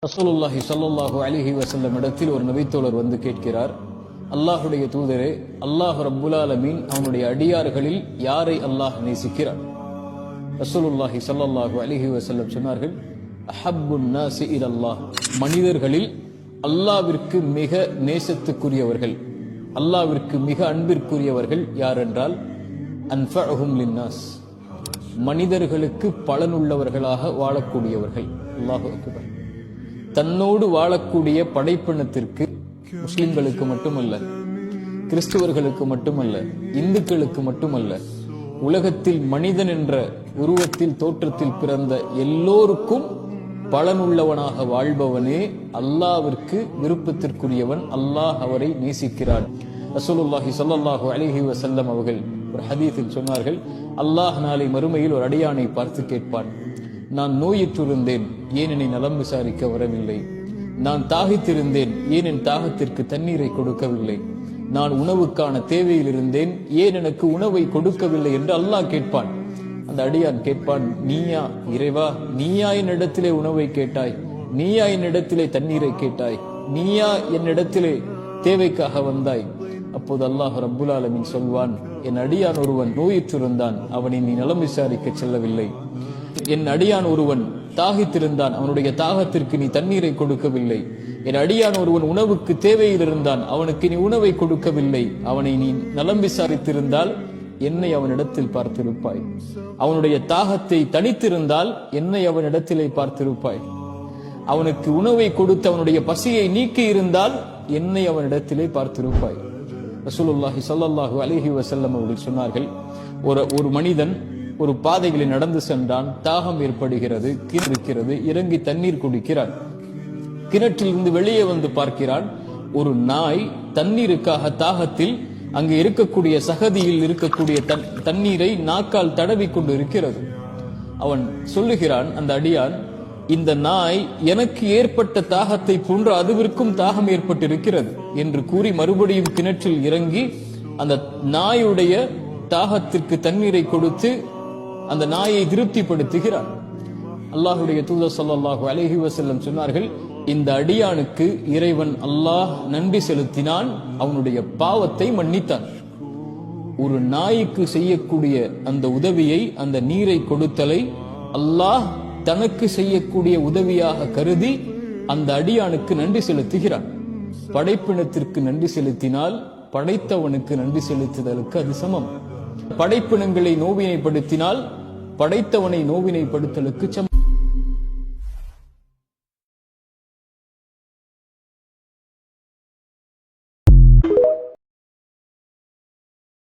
ரசூலுல்லாஹி ஸல்லல்லாஹு அலைஹி வஸல்லம் இடத்தில் ஒரு நபித்தோழர் வந்து கேட்கிறார், அல்லாஹுடைய தூதரே, அல்லாஹ் ரப்புல் ஆலமீன் அவனுடைய அடியார்களில் யாரை அல்லாஹ் நேசிக்கிறான்? ரசூலுல்லாஹி ஸல்லல்லாஹு அலைஹி வஸல்லம் சொன்னார்கள், அஹப்புன் நாஸி இலல்லாஹ், மனிதர்களில் அல்லாஹ்விற்கு மிக நேசத்துக்குரியவர்கள், அல்லாஹ்விற்கு மிக அன்பிற்குரியவர்கள் யார் என்றால் அன்ஃபஅஹும் லின்னாஸ், மனிதர்களுக்கு பலனுள்ளவர்களாக வாழக்கூடியவர்கள். அல்லாஹு அக்பர். தன்னோடு வாழக்கூடிய படைப்பினத்திற்கு, முஸ்லிம்களுக்கு மட்டுமல்ல, கிறிஸ்துவர்களுக்கு மட்டுமல்ல, இந்துக்களுக்கு மட்டுமல்ல, உலகத்தில் மனிதன் என்ற உருவத்தில் தோற்றத்தில் பிறந்த எல்லோருக்கும் பலனுள்ளவனாக வாழ்பவனே அல்லாஹ்விற்கு விருப்பத்திற்குரியவன். அல்லாஹ் அவரை நேசிக்கிறான். ரசூலுல்லாஹி ஸல்லல்லாஹு அலைஹி வஸல்லம் அவர்கள் ஒரு ஹதீஸில் சொன்னார்கள், அல்லாஹ் நாளை மறுமையில் ஒரு அடியானை பார்த்து கேட்பான், நான் நோயிற்றிருந்தேன், ஏன் என்னை நலம் விசாரிக்க வரவில்லை? நான் தாகித்திருந்தேன், ஏன் என் தாகத்திற்கு தண்ணீரை கொடுக்கவில்லை? நான் உணவுக்கான தேவையில் இருந்தேன், ஏன் எனக்கு உணவை கொடுக்கவில்லை என்று அல்லாஹ் கேட்பான். அந்த அடியான் கேட்பான், நீயா இறைவா, நீயா என்னிடத்திலே உணவை கேட்டாய்? நீயா என்னிடத்திலே தண்ணீரை கேட்டாய்? நீயா என்னிடத்திலே தேவைக்காக வந்தாய்? அப்போது அல்லாஹ் ரப்புல் ஆலமீன் சொல்வான், என் அடியான் ஒருவன் நோயிற்றிருந்தான், அவனை நீ நலம் விசாரிக்க செல்லவில்லை. என் அடியான் ஒருவன் தாகித்திருந்தான், அவனுடைய தாகத்திற்கு நீ தண்ணீரை கொடுக்கவில்லை. என் அடியான் ஒருவன் உணவுக்கு தேவையில் இருந்தான், அவனுக்கு நீ உணவை கொடுக்கவில்லை. அவனை நீ நலம் விசாரித்திருந்தால் என்னை அவனிடத்தில் பார்த்திருப்பாய். அவனுடைய தாகத்தை தணித்திருந்தால் என்னை அவனிடத்திலே பார்த்திருப்பாய். அவனுக்கு உணவை கொடுத்து அவனுடைய பசியை நீக்கி இருந்தால் என்னை அவனிடத்திலே பார்த்திருப்பாய். ரசூலுல்லாஹி ஸல்லல்லாஹு அலைஹி வஸல்லம் அவர்கள் சொன்னார்கள், ஒரு மனிதன் ஒரு பாதைகளில் நடந்து சென்றான், தாகம் ஏற்படுகிறது, இருக்கிறது, இறங்கி தண்ணீர் குடிக்கிறான். கிணற்றில் இருந்து வெளியே வந்து பார்க்கிறான், ஒரு நாய் தண்ணீருக்காக தாகத்தில் அங்கு இருக்கக்கூடிய சகதியில் இருக்கக்கூடிய தண்ணீரை நாக்கால் தடவி கொண்டு இருக்கிறது. அவன் சொல்லுகிறான், அந்த அடியான், இந்த நாய் எனக்கு ஏற்பட்ட தாகத்தை போன்று அதுவிற்கும் தாகம் ஏற்பட்டிருக்கிறது என்று கூறி மறுபடியும் கிணற்றில் இறங்கி அந்த நாயுடைய தாகத்திற்கு தண்ணீரை கொடுத்து அந்த நாயை திருப்திப்படுத்துகிறான். அல்லாஹுடைய தூதர் ஸல்லல்லாஹு அலைஹி வஸல்லம் சொன்னார்கள், இந்த அடியானுக்கு இறைவன் அல்லாஹ் நன்றி செலுத்தினான், அவனுடைய பாவத்தை மன்னித்தான். ஒரு நாய்க்கு செய்யக்கூடிய அந்த உதவியை, அந்த நீரை கொடுத்தலை அல்லாஹ் தனக்கு செய்யக்கூடிய உதவியாக கருதி அந்த அடியானுக்கு நன்றி செலுத்துகிறான். படைப்பினத்திற்கு நன்றி செலுத்தினால் படைத்தவனுக்கு நன்றி செலுத்துதலுக்கு அது சமம். படைப்பினங்களை நோவினைப்படுத்தினால் படைத்தவனை நோவினைப்படுத்தலுக்கு சமம்.